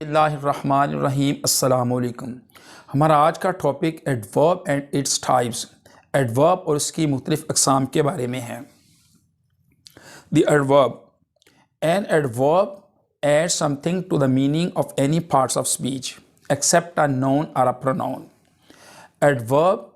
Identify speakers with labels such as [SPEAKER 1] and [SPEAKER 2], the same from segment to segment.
[SPEAKER 1] बिस्मिल्लाहिर्रहमानिर्रहीम अस्सलाम वालेकुम। हमारा आज का topic adverb and its types, adverb और उसकी मुख्तलिफ़ अक़साम के बारे में है। The adverb, an adverb add something to the meaning of any parts of speech except a noun और a pronoun. Adverb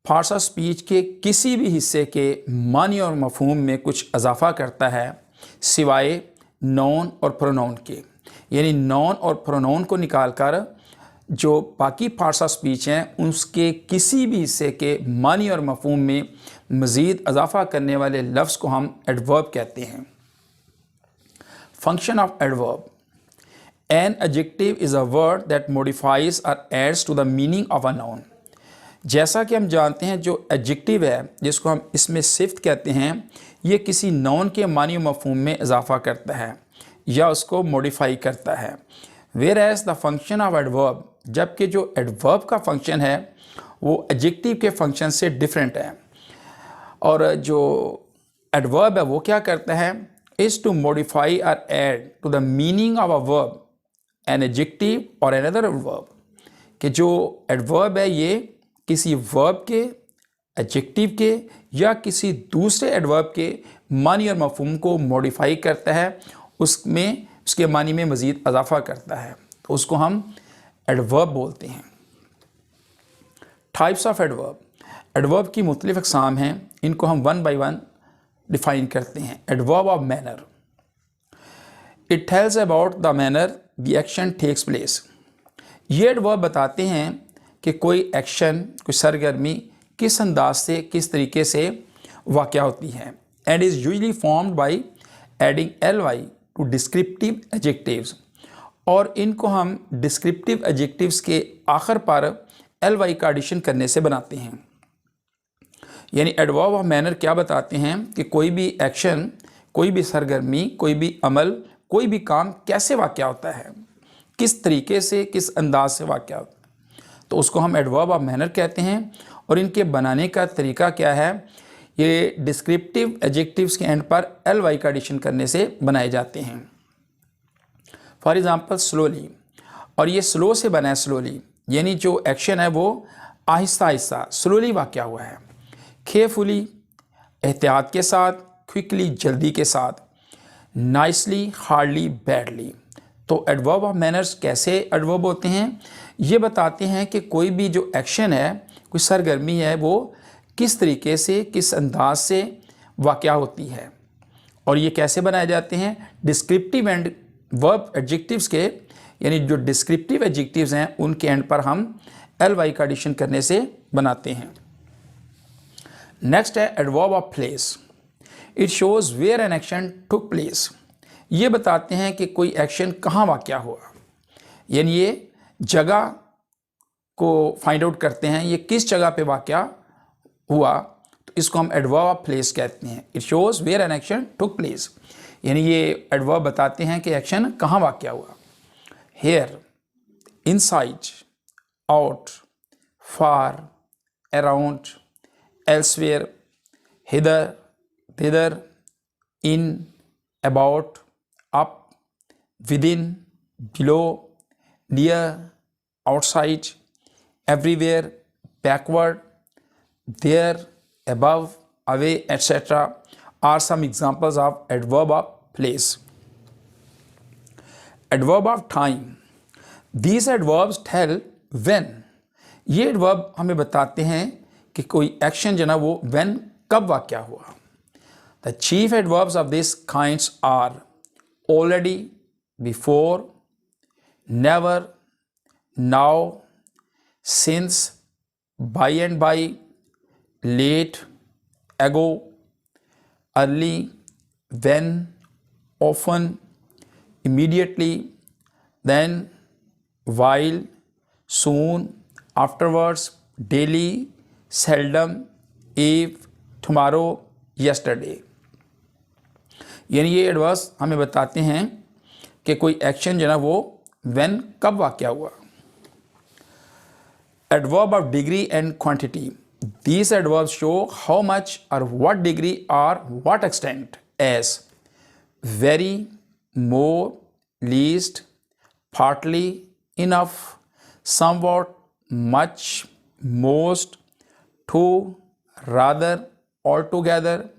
[SPEAKER 1] parts of speech के किसी भी हिस्से के मानी और मफ़हूम में कुछ इजाफ़ा करता है सिवाय नाउन और प्रोनाउन के, यानी नाउन और प्रोनाउन को निकालकर जो बाकी पार्ट्स ऑफ स्पीच हैं उसके किसी भी हिस्से के मानी और मफ़हूम में मज़ीद इजाफ़ा करने वाले लफ्ज़ को हम एडवर्ब कहते हैं। Function of adverb, an adjective is a word that modifies और adds to the meaning of a noun. जैसा कि हम जानते हैं जो एडजेक्टिव है जिसको हम इसमें सिफ्त कहते हैं, ये किसी नाउन के मानी और मफ़हूम में इजाफ़ा करता है या उसको मॉडिफाई करता है। Whereas the function of adverb, जबकि जो एडवर्ब का फंक्शन है वो एडजेक्टिव के फंक्शन से डिफरेंट है। और जो एडवर्ब है वो क्या करता है, इज़ टू मॉडिफाई और add to the meaning of a verb an adjective और अनदर वर्ब, कि जो एडवर्ब है ये किसी वर्ब के, एडजेक्टिव के या किसी दूसरे एडवर्ब के मानी और मफ़हूम को मॉडिफाई करता है, उसमें उसके मानी में मज़ीद इजाफ़ा करता है, तो उसको हम एडवर्ब बोलते हैं। टाइप्स ऑफ एडवर्ब, एडवर्ब की मुख्तलिफ़ अक़साम हैं, इनको हम वन बाई वन डिफ़ाइन करते हैं। Adverb of manner, it tells about the manner the action takes place. ये एडवर्ब बताते हैं कि कोई एक्शन, कोई सरगर्मी किस अंदाज से, किस तरीके से वाक़या होती है। And is usually formed by adding ly to descriptive adjectives, और इनको हम डिस्क्रिप्टिव एडजेक्टिव्स के आखिर पर ly का एडिशन करने से बनाते हैं। यानी एडवर्ब ऑफ मैनर क्या बताते हैं कि कोई भी एक्शन, कोई भी सरगर्मी, कोई भी अमल, कोई भी काम कैसे वाक़या होता है, किस तरीके से, किस अंदाज से वाक़या होता है, तो उसको हम एडवर्ब ऑफ मैनर कहते हैं। और इनके बनाने का तरीका क्या है, ये डिस्क्रिप्टिव एडजेक्टिव्स के एंड पर ly का एडिशन करने से बनाए जाते हैं। फॉर एग्ज़ाम्पल स्लोली, और ये स्लो से बना है स्लोली, यानी जो एक्शन है वो आहिस्ता आहिस्ता स्लोली वाक़या हुआ है। केयरफुली एहतियात के साथ, क्विकली जल्दी के साथ, नाइसली हार्डली बैडली। तो एडवर्ब ऑफ मैनर्स कैसे एडवर्ब होते हैं, ये बताते हैं कि कोई भी जो एक्शन है, कोई सरगर्मी है, वो किस तरीके से, किस अंदाज से वाक़या होती है। और ये कैसे बनाए जाते हैं, डिस्क्रिप्टिव एंड वर्ब एडजेक्टिव्स के, यानी जो डिस्क्रिप्टिव एडजेक्टिव्स हैं उनके एंड पर हम ly का एडिशन करने से बनाते हैं। नेक्स्ट है adverb of place, it shows where an action took place. ये बताते हैं कि कोई एक्शन कहाँ वाक़या हुआ, यानी ये जगह को फाइंड आउट करते हैं, ये किस जगह पे वाक़या हुआ, तो इसको हम एडवर्ब ऑफ प्लेस कहते हैं। It shows where an action took place, यानी ये एडवर्ब बताते हैं कि एक्शन कहाँ वाक़या हुआ। Here, inside, out, far, around, elsewhere, hither, thither, in, about, up, within, below, near, outside, everywhere, backward, there, above, away, etc. are some examples of adverb of place. Adverb of time, these adverbs tell when. ये adverb हमें बताते हैं कि कोई action जो ना वो when, कब वाक़या हुआ। The chief adverbs of these kinds are already, before, never, now, since, by and by, late, ago, early, when, often, immediately, then, while, soon, afterwards, daily, seldom, if, tomorrow, yesterday। यानी ये adverbs हमें बताते हैं कि कोई action जो ना वो when, कब वाक़या हुआ। Adverb of degree and quantity, these adverbs show how much or what degree or what extent, as very, more, least, partly, enough, somewhat, much, most, to, rather, altogether,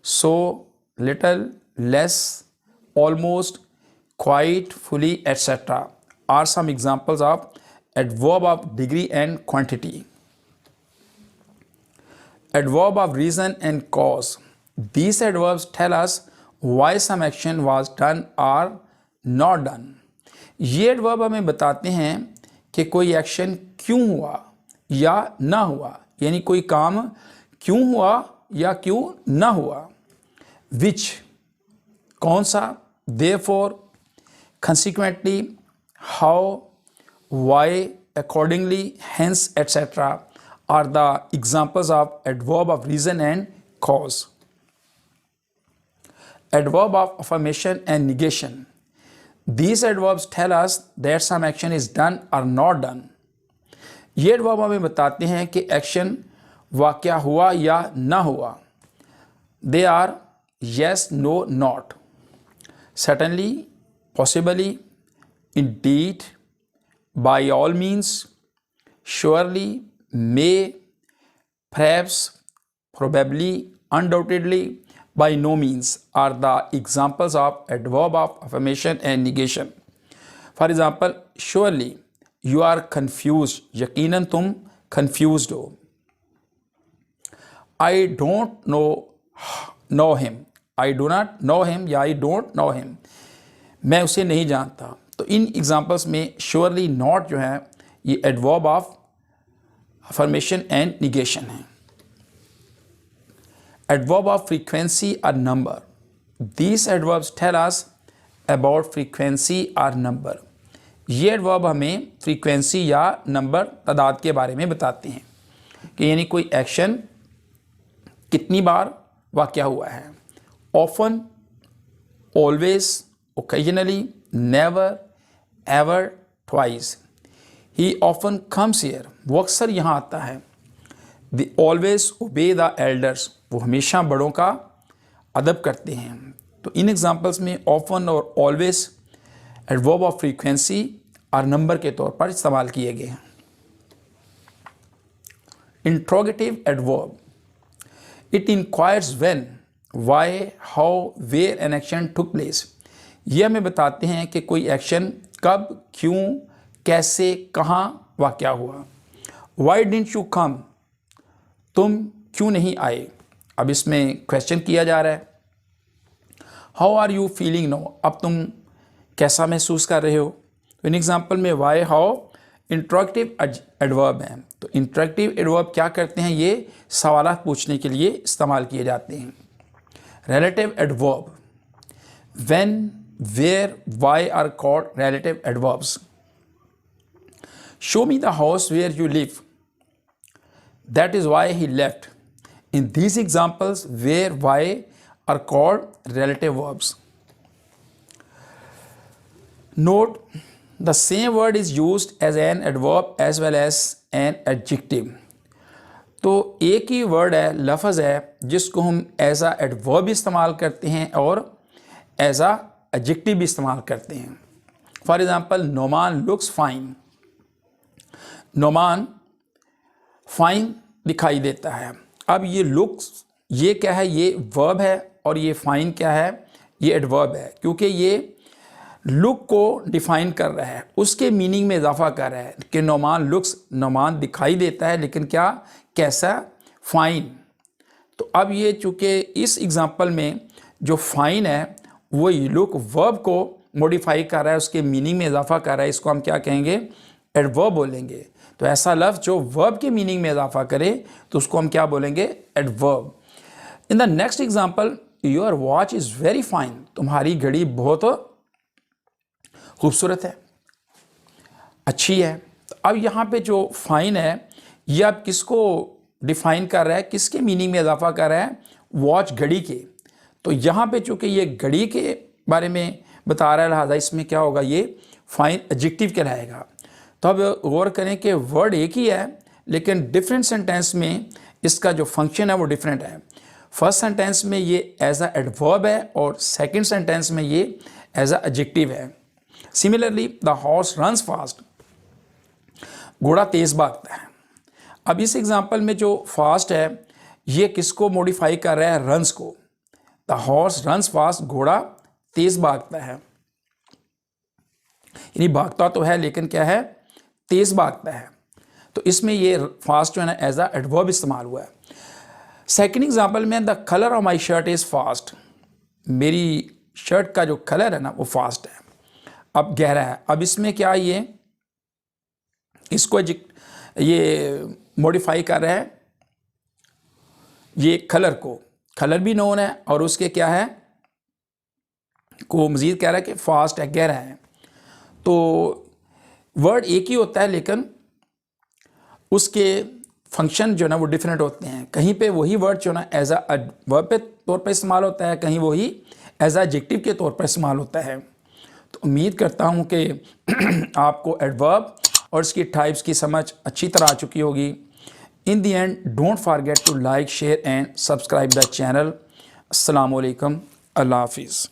[SPEAKER 1] so, little, less, almost, quite, fully, etc. are some examples of adverb of degree and quantity. Adverb of reason and cause. These adverbs tell us why some action was done or not done. ये adverb हमें बताते हैं कि कोई action क्यों हुआ या ना हुआ, यानी कोई काम क्यों हुआ या क्यों ना हुआ. Which, कौन सा, therefore, consequently, how, why, accordingly, hence, etc. are the examples of adverb of reason and cause. Adverb of affirmation and negation. These adverbs tell us that some action is done or not done. ये adverb हमें बताते हैं कि action वाक़या हुआ या ना हुआ. They are yes, no, not, certainly, possibly, indeed, by all means, surely, may, perhaps, probably, undoubtedly, by no means are the examples of adverb of affirmation and negation. For example, surely you are confused. यकीनन तुम confused हो. I don't know him. I do not know him या I don't know him. मैं उसे नहीं जानता. तो इन एग्जाम्पल्स में श्योरली नॉट जो है ये adverb of affirmation and negation है. एडवर्ब ऑफ फ्रीक्वेंसी और number. These adverbs tell us about frequency और नंबर. ये एडवर्ब हमें फ्रीक्वेंसी या नंबर तादाद के बारे में बताते हैं कि यानी कोई एक्शन कितनी बार वाक़या हुआ है. Often, always, occasionally, never, ever, twice. He often comes here. वो अक्सर यहाँ आता है. They always obey the elders. वो हमेशा बड़ों का अदब करते हैं. तो इन एग्जाम्पल्स में ऑफन और ऑलवेज एडवर्ब ऑफ फ्रीक्वेंसी और नंबर के तौर पर इस्तेमाल किए गए हैं. Interrogative adverb. It inquires when, why, how, where an action took place. ये हमें बताते हैं कि कोई एक्शन कब, क्यों, कैसे, कहाँ वाक़या हुआ. Y didn't you come. तुम क्यों नहीं आए. अब इसमें क्वेश्चन किया जा रहा है. How are you feeling now. अब तुम कैसा महसूस कर रहे हो. तो इन एग्जाम्पल में वाई, हाउ इंट्रोगेटिव एडवर्ब हैं. तो इंट्रोगेटिव एडवर्ब क्या करते हैं, ये सवालात पूछने के लिए इस्तेमाल किए जाते हैं. Relative adverb. When, where, why are called relative adverbs. Show me the house where you live. That is why he left. In these examples, where, why are called relative verbs. Note, the same word is used as an adverb as well as an adjective. तो एक ही word है, लफ्ज़ है, जिसको हम as आ adverb इस्तेमाल करते हैं और एज आ एडजेक्टिव भी इस्तेमाल करते हैं. For example, Noman looks fine. Noman fine दिखाई देता है. अब ये लुक्स, ये क्या है, ये वर्ब है, और ये फाइन क्या है, ये एडवर्ब है. क्योंकि ये लुक को डिफाइन कर रहा है, उसके मीनिंग में इजाफा कर रहा है कि नोमान लुक्स, नोमान दिखाई देता है, लेकिन क्या, कैसा, फाइन. तो अब ये चूँकि इस एग्जांपल में जो फाइन है वो लुक वर्ब को मॉडिफाई कर रहा है, उसके मीनिंग में इजाफा कर रहा है, इसको हम क्या कहेंगे, एडवर्ब बोलेंगे. तो ऐसा लफ्ज़ जो वर्ब के मीनिंग में इजाफा करे तो उसको हम क्या बोलेंगे, adverb. In the next example, your watch is very fine. तुम्हारी घड़ी बहुत खूबसूरत है, अच्छी है. तो अब यहाँ पे जो फाइन है ये अब किसको डिफाइन कर रहा है, किसके मीनिंग में इजाफा कर रहा है, वॉच, घड़ी के. तो यहाँ पे चूँकि ये घड़ी के बारे में बता रहा है, लिहाजा इसमें क्या होगा, ये फाइन एडजेक्टिव कहलाएगा. तो अब गौर करें कि वर्ड एक ही है लेकिन डिफरेंट सेंटेंस में इसका जो फंक्शन है वो डिफरेंट है. फर्स्ट सेंटेंस में ये एज अ एडवर्ब है और सेकंड सेंटेंस में ये एज अ एडजेक्टिव है. Similarly the horse runs fast, घोड़ा तेज भागता है। अब इस एग्जाम्पल में जो फास्ट है ये किसको मॉडिफाई कर रहा है, रन्स को। द हॉर्स रन्स फास्ट, घोड़ा तेज भागता है, यानी भागता तो है लेकिन क्या है, तेज भागता है। तो इसमें ये फास्ट जो है ना एज अ एडवर्ब इस्तेमाल हुआ है। सेकेंड एग्जाम्पल में the colour of my shirt is fast, मेरी शर्ट का जो कलर है ना वो फास्ट है, अब गहरा है। अब इसमें क्या ये इसको ये मॉडिफाई कर रहा है, ये कलर को, कलर भी नोन है और उसके क्या है को मज़ीद कह रहा है कि फास्ट है, गहरा है। तो वर्ड एक ही होता है लेकिन उसके फंक्शन जो है ना वो डिफरेंट होते हैं। कहीं पे वही वर्ड जो है ना एज अ वर्ब पे तौर पर इस्तेमाल होता है, कहीं वही एज अ एडजेक्टिव के तौर पर इस्तेमाल होता है। तो उम्मीद करता हूँ कि आपको एडवर्ब और इसकी टाइप्स की समझ अच्छी तरह आ चुकी होगी। In the end don't forget to like, share and subscribe the channel. अस्सलाम वालेकुम, अल्लाह हाफिज़।